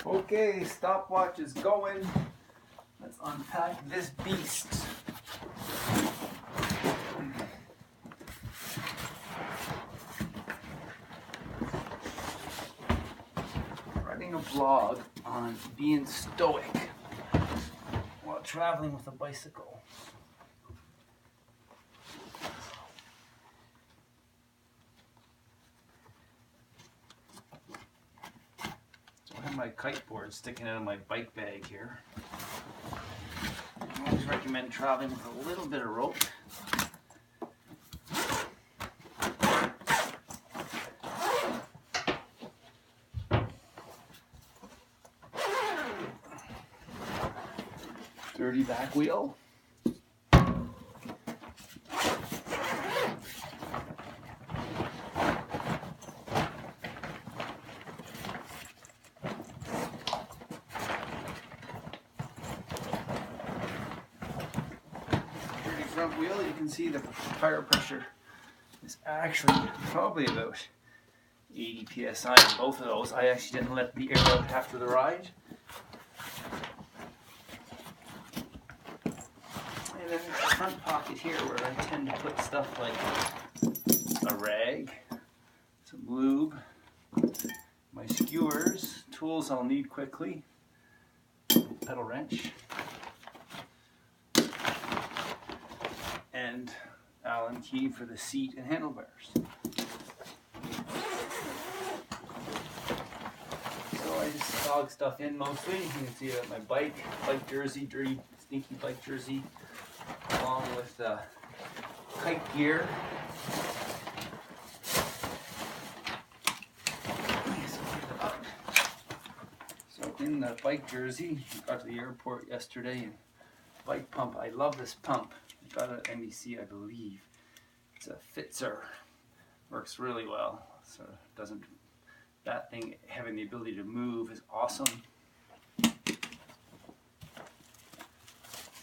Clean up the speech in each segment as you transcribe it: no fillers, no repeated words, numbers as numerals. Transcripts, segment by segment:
Okay, stopwatch is going. Let's unpack this beast. Writing a blog on being stoic while traveling with a bicycle. I have my kiteboard sticking out of my bike bag here. I always recommend traveling with a little bit of rope. Dirty back wheel. Front wheel, you can see the tire pressure is actually probably about 80 psi in both of those. I actually didn't let the air out after the ride. And then the front pocket here where I tend to put stuff like a rag, some lube, my skewers, tools I'll need quickly, pedal wrench, and Allen key for the seat and handlebars. So I just dog stuff in mostly. You can see my bike jersey, dirty, stinky bike jersey, along with kite gear. So in the bike jersey, I got to the airport yesterday, and bike pump. I love this pump. I got it at MEC, I believe. It's a Fitzer. Works really well. So that thing having the ability to move is awesome.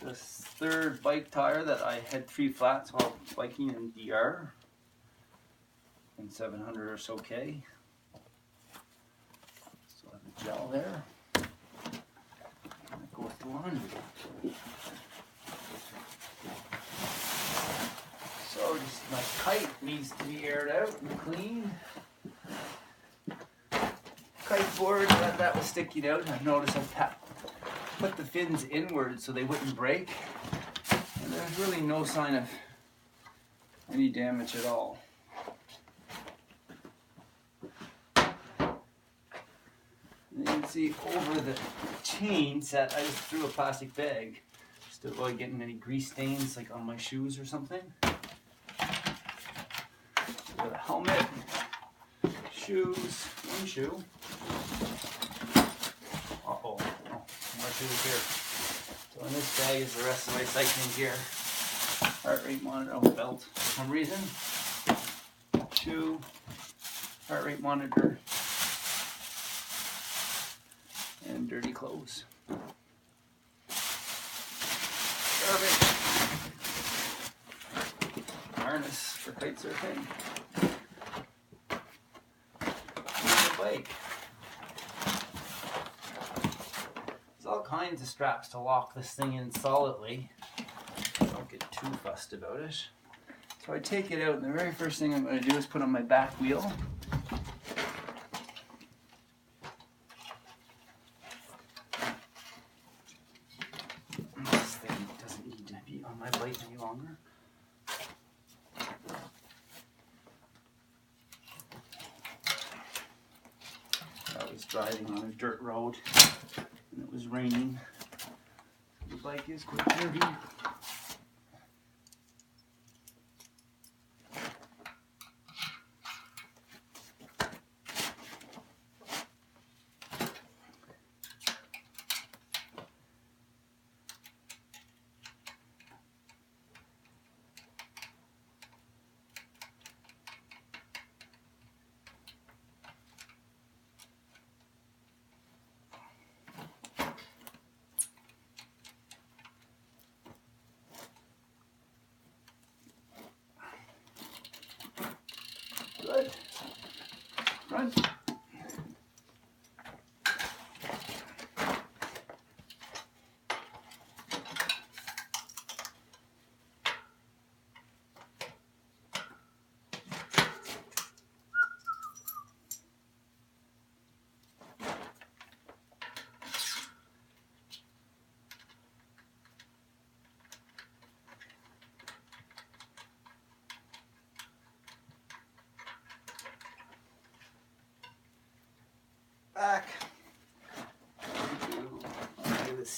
This third bike tire that I had 3 flats while biking in DR. And 700 or so K. Still have the gel there. Go with the laundry. So just my kite needs to be aired out and cleaned. Kite board, that was sticking out. I've noticed I've put the fins inward so they wouldn't break. And there's really no sign of any damage at all. And you can see over the chain set, I just threw a plastic bag just to avoid getting any grease stains like on my shoes or something. Got a helmet, shoes, one shoe. Oh, more shoes here. So in this bag is the rest of my cycling gear. Heart rate monitor, belt for some reason. Shoe, heart rate monitor, and dirty clothes. Garbage. Harness for kite surfing. Bike. There's all kinds of straps to lock this thing in solidly. Don't get too fussed about it. So I take it out, and the very first thing I'm going to do is put on my back wheel. This thing doesn't need to be on my bike any longer. Driving on a dirt road and it was raining. The bike is quite dirty.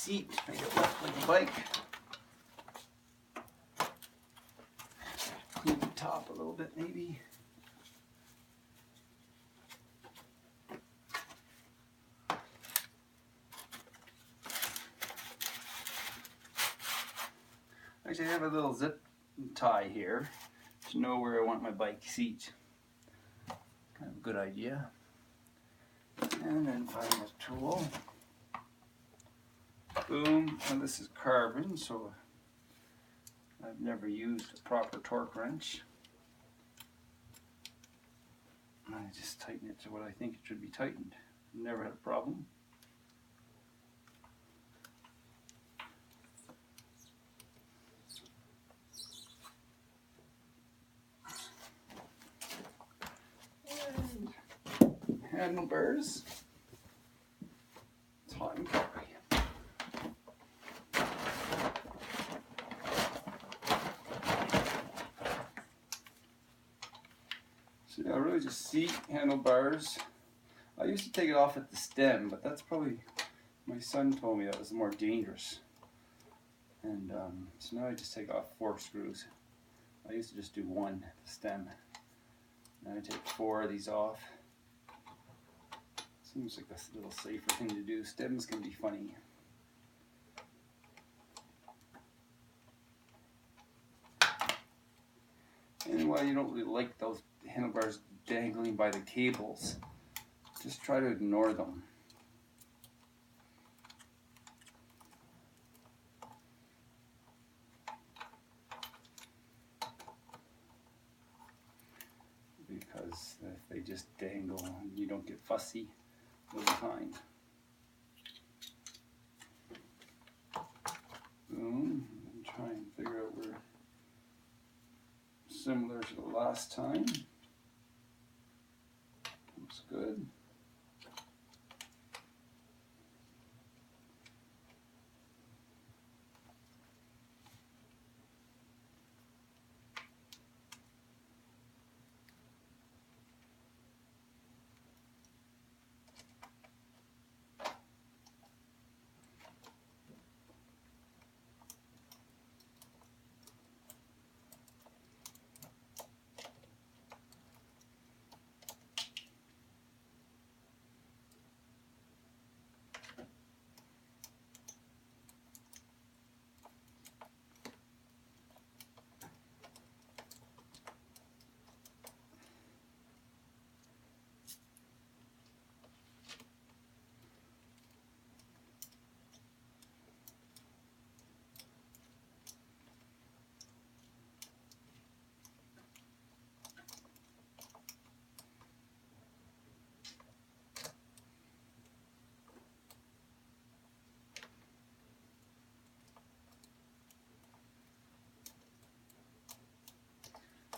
seat, make it look like a bike. Clean the top a little bit maybe. Actually, I have a little zip tie here to know where I want my bike seat. Kind of a good idea. And then find a tool. Boom. And this is carbon, so I've never used a proper torque wrench. I just tighten it to what I think it should be tightened. Never had a problem. Handlebars. It's hot and covered. So yeah, really just seat, handlebars. I used to take it off at the stem, but that's probably, my son told me that was more dangerous. And so now I just take off 4 screws. I used to just do 1 at the stem. Now I take 4 of these off. Seems like a little safer thing to do. Stems can be funny. And while you don't really like those handlebars dangling by the cables, just try to ignore them. Because if they just dangle and you don't get fussy, you'll be fine. Boom. And try and figure out where, similar to the last time. Looks good.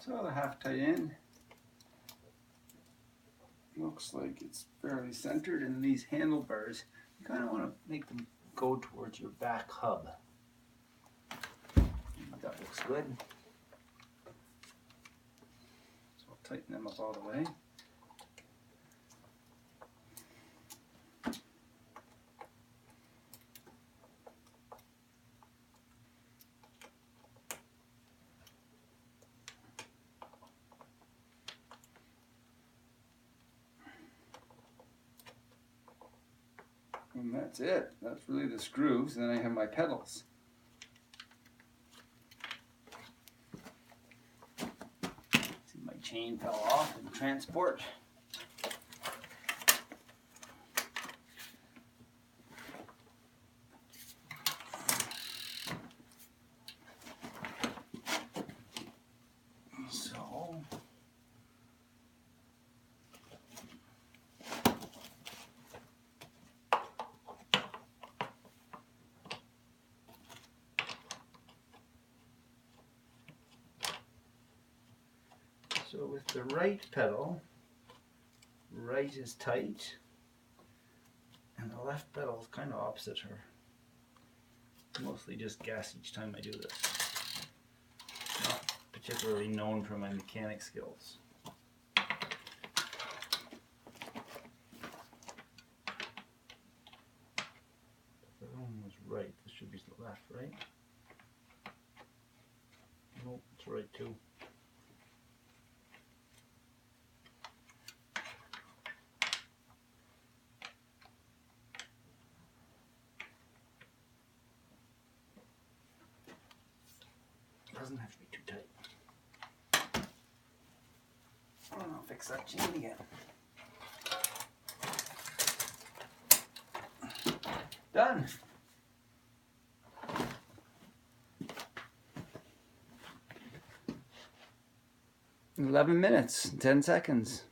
So the half tight in. Looks like it's fairly centered, and these handlebars, you kind of want to make them go towards your back hub. That looks good. So I'll tighten them up all the way. And that's it. That's really the screws. Then I have my pedals. See, my chain fell off in transport. So with the right pedal, right is tight, and the left pedal is kind of opposite her. Mostly just gas each time I do this. Not particularly known for my mechanic skills. The one was right. right? Nope, it's right too. Doesn't have to be too tight. I'll fix that chain again. Done. 11 minutes, 10 seconds.